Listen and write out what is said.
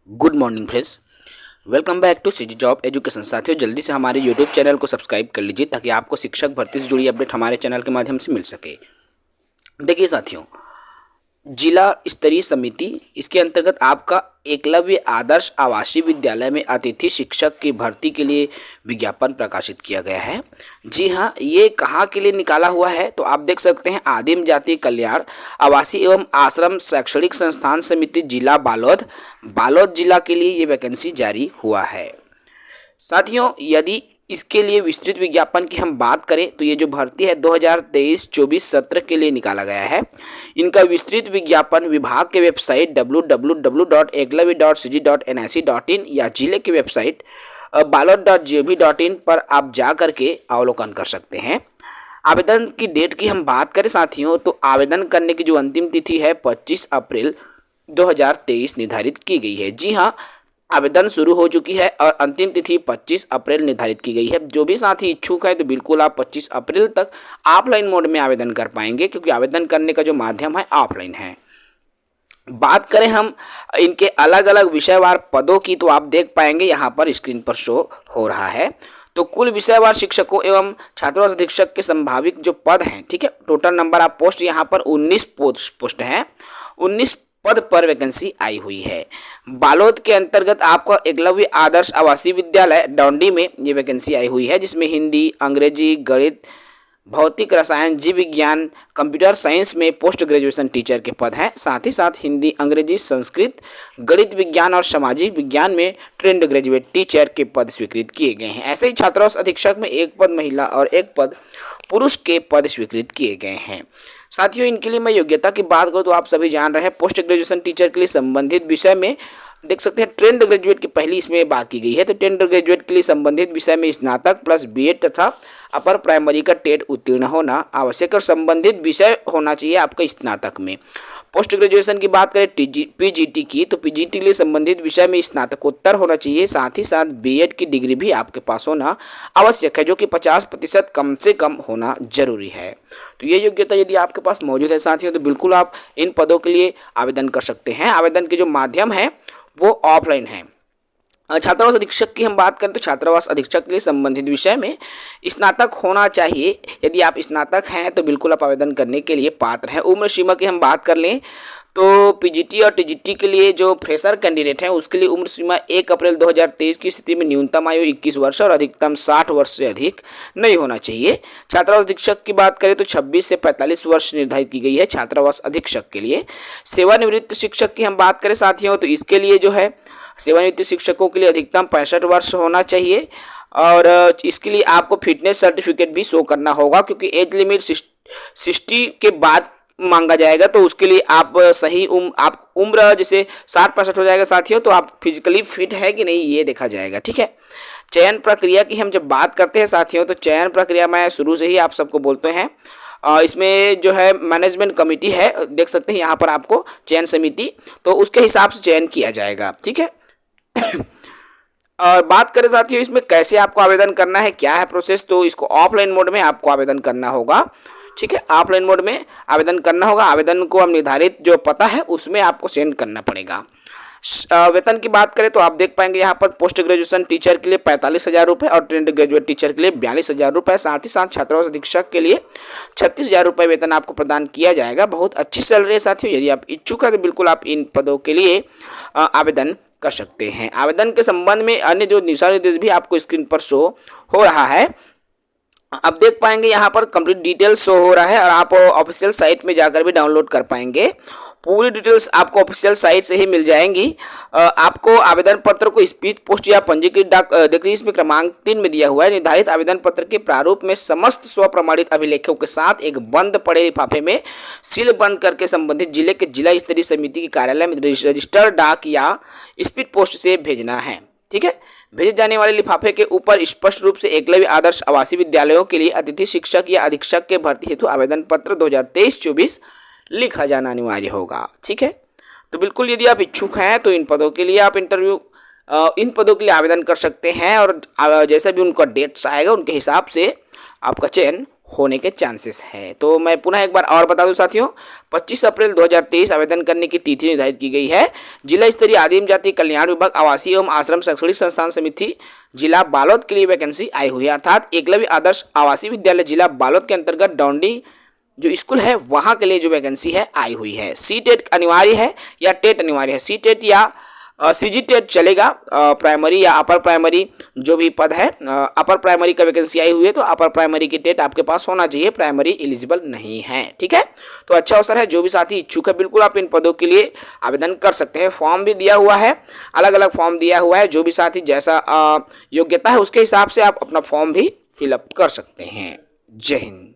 Good morning friends. Welcome back to city job education. साथियों, जल्दी से हमारे यूट्यूब चैनल को सब्सक्राइब कर लीजिए ताकि आपको शिक्षक भर्ती से जुड़ी अपडेट हमारे चैनल के माध्यम से मिल सके। देखिए साथियों, जिला स्तरीय समिति, इसके अंतर्गत आपका एकलव्य आदर्श आवासीय विद्यालय में अतिथि शिक्षक की भर्ती के लिए विज्ञापन प्रकाशित किया गया है। जी हाँ, ये कहाँ के लिए निकाला हुआ है तो आप देख सकते हैं, आदिम जाति कल्याण आवासीय एवं आश्रम शैक्षणिक संस्थान समिति जिला बालोद जिला के लिए ये वैकेंसी जारी हुआ है। साथियों, यदि इसके लिए विस्तृत विज्ञापन की हम बात करें तो ये जो भर्ती है 2023-24 सत्र के लिए निकाला गया है। इनका विस्तृत विज्ञापन विभाग के वेबसाइट www.eklavya.cg.nic.in या जिले की वेबसाइट balot.gov.in पर आप जा करके अवलोकन कर सकते हैं। आवेदन की डेट की हम बात करें साथियों, तो आवेदन करने की जो अंतिम तिथि है 25 अप्रैल 2023 निर्धारित की गई है। जी हाँ, आवेदन शुरू हो चुकी है और अंतिम तिथि 25 अप्रैल निर्धारित की गई है। जो भी साथी इच्छुक है तो बिल्कुल आप 25 अप्रैल तक ऑफलाइन मोड में आवेदन कर पाएंगे, क्योंकि आवेदन करने का जो माध्यम है ऑफलाइन है। बात करें हम इनके अलग अलग विषयवार पदों की, तो आप देख पाएंगे यहाँ पर स्क्रीन पर शो हो रहा है। तो कुल विषयवार शिक्षकों एवं छात्रावास अधीक्षक के संभावित जो पद हैं, ठीक है, टोटल नंबर ऑफ पोस्ट यहाँ पर 19 पोस्ट हैं। 19 पद पर वैकेंसी आई हुई है। बालोद के अंतर्गत आपको एकलव्य आदर्श आवासीय विद्यालय डौंडी में ये वैकेंसी आई हुई है, जिसमें हिंदी, अंग्रेजी, गणित, भौतिक, रसायन, जीव विज्ञान, कंप्यूटर साइंस में पोस्ट ग्रेजुएशन टीचर के पद हैं। साथ ही साथ हिंदी, अंग्रेजी, संस्कृत, गणित विज्ञान और सामाजिक विज्ञान में ट्रेंड ग्रेजुएट टीचर के पद स्वीकृत किए गए हैं। ऐसे ही छात्रावास अधीक्षक में एक पद महिला और एक पद पुरुष के पद स्वीकृत किए गए हैं। साथियों, इनके लिए मैं योग्यता की बात करूँ तो आप सभी जान रहे हैं, पोस्ट ग्रेजुएशन टीचर के लिए संबंधित विषय में देख सकते हैं ट्रेंड ग्रेजुएट की पहली इसमें बात की गई है। तो ट्रेंड ग्रेजुएट के लिए संबंधित विषय में स्नातक प्लस बीएड तथा अपर प्राइमरी का टेट उत्तीर्ण होना आवश्यक और संबंधित विषय होना चाहिए आपका स्नातक में। पोस्ट ग्रेजुएशन की बात करें पीजीटी की, तो पीजीटी के लिए संबंधित विषय में स्नातकोत्तर होना चाहिए। साथ ही साथ बीएड की डिग्री भी आपके पास होना आवश्यक है, जो कि 50% कम से कम होना जरूरी है। तो ये योग्यता यदि आपके पास मौजूद है साथियों, तो बिल्कुल आप इन पदों के लिए आवेदन कर सकते हैं। आवेदन के जो माध्यम है वो ऑफलाइन है। छात्रावास अधीक्षक की हम बात करें तो छात्रावास अधीक्षक के लिए संबंधित विषय में स्नातक होना चाहिए। यदि आप स्नातक हैं तो बिल्कुल आप आवेदन करने के लिए पात्र हैं। उम्र सीमा की हम बात कर लें तो पीजीटी और टीजीटी के लिए जो फ्रेशर कैंडिडेट हैं उसके लिए उम्र सीमा 1 अप्रैल 2023 की स्थिति में न्यूनतम आयु 21 वर्ष और अधिकतम 60 वर्ष से अधिक नहीं होना चाहिए। छात्रावास अधीक्षक की बात करें तो 26 से 45 वर्ष निर्धारित की गई है छात्रावास अधीक्षक के लिए। सेवानिवृत्त शिक्षक की हम बात करें साथियों, तो इसके लिए जो है सेवानिवृत्त शिक्षकों के लिए अधिकतम 65 वर्ष होना चाहिए और इसके लिए आपको फिटनेस सर्टिफिकेट भी शो करना होगा, क्योंकि एज लिमिट 60 के बाद मांगा जाएगा। तो उसके लिए आप सही आप उम्र जैसे 60-65 हो जाएगा साथियों, तो आप फिजिकली फिट है कि नहीं ये देखा जाएगा, ठीक है। चयन प्रक्रिया की हम जब बात करते हैं साथियों, तो चयन प्रक्रिया मैं शुरू से ही आप सबको बोलते हैं, इसमें जो है मैनेजमेंट कमेटी है, देख सकते हैं यहाँ पर आपको चयन समिति, तो उसके हिसाब से चयन किया जाएगा, ठीक है। और बात करें साथियों इसमें कैसे आपको आवेदन करना है, क्या है प्रोसेस, तो इसको ऑफलाइन मोड में आपको आवेदन करना होगा, ठीक है। ऑफलाइन मोड में आवेदन करना होगा। आवेदन को हम निर्धारित जो पता है उसमें आपको सेंड करना पड़ेगा। वेतन की बात करें तो आप देख पाएंगे यहाँ पर पोस्ट ग्रेजुएशन टीचर के लिए 45,000 रुपये और ट्रेंड ग्रेजुएट टीचर के लिए 42,000 रुपये। साथ ही साथ छात्रावास अधीक्षक के लिए 36,000 रुपये वेतन आपको प्रदान किया जाएगा। बहुत अच्छी सैलरी है साथियों। यदि आप इच्छुक हैं तो बिल्कुल आप इन पदों के लिए आवेदन कर सकते हैं। आवेदन के संबंध में अन्य जो दिशा निर्देश भी आपको स्क्रीन पर शो हो रहा है, आप देख पाएंगे यहाँ पर कंप्लीट डिटेल्स शो हो रहा है और आप ऑफिशियल साइट में जाकर भी डाउनलोड कर पाएंगे। पूरी डिटेल्स आपको ऑफिशियल साइट से ही मिल जाएंगी। आपको आवेदन पत्र को स्पीड पोस्ट या पंजीकृत डाक देखिए इसमें क्रमांक 3 में दिया हुआ है। निर्धारित आवेदन पत्र के प्रारूप में समस्त स्वप्रमाणित अभिलेखों के साथ एक बंद पड़े लिफाफे में सील बंद करके संबंधित जिले के जिला स्तरीय समिति के कार्यालय में रजिस्टर्ड डाक या स्पीड पोस्ट से भेजना है, ठीक है। भेजे जाने वाले लिफाफे के ऊपर स्पष्ट रूप से एकलव्य आदर्श आवासीय विद्यालयों के लिए अतिथि शिक्षक या अधीक्षक के भर्ती हेतु आवेदन पत्र 2023-24 लिखा जाना अनिवार्य होगा, ठीक है। तो बिल्कुल यदि आप इच्छुक हैं तो इन पदों के लिए आप इन पदों के लिए आवेदन कर सकते हैं और जैसा भी उनका डेट्स आएगा उनके हिसाब से आपका चयन होने के चांसेस है। तो मैं पुनः एक बार और बता दूं साथियों, 25 अप्रैल 2023 आवेदन करने की तिथि निर्धारित की गई है। जिला स्तरीय आदिम जाति कल्याण विभाग आवासीय एवं आश्रम शैक्षणिक संस्थान समिति जिला बालोद के लिए वैकेंसी आई हुई है, अर्थात एकलव्य आदर्श आवासीय विद्यालय जिला बालोद के अंतर्गत डौंडी जो स्कूल है वहां के लिए जो वैकेंसी है आई हुई है। सी टेट अनिवार्य है या टेट अनिवार्य है? सी टेट या सीजी टेट चलेगा। प्राइमरी या अपर प्राइमरी जो भी पद है, अपर प्राइमरी का वैकेंसी आई हुई है तो अपर प्राइमरी की टेट आपके पास होना चाहिए, प्राइमरी एलिजिबल नहीं है। ठीक है, तो अच्छा अवसर है, जो भी साथी इच्छुक है बिल्कुल आप इन पदों के लिए आवेदन कर सकते हैं। फॉर्म भी दिया हुआ है, अलग अलग फॉर्म दिया हुआ है, जो भी साथी जैसा योग्यता है उसके हिसाब से आप अपना फॉर्म भी फिलअप कर सकते हैं। जय हिंद।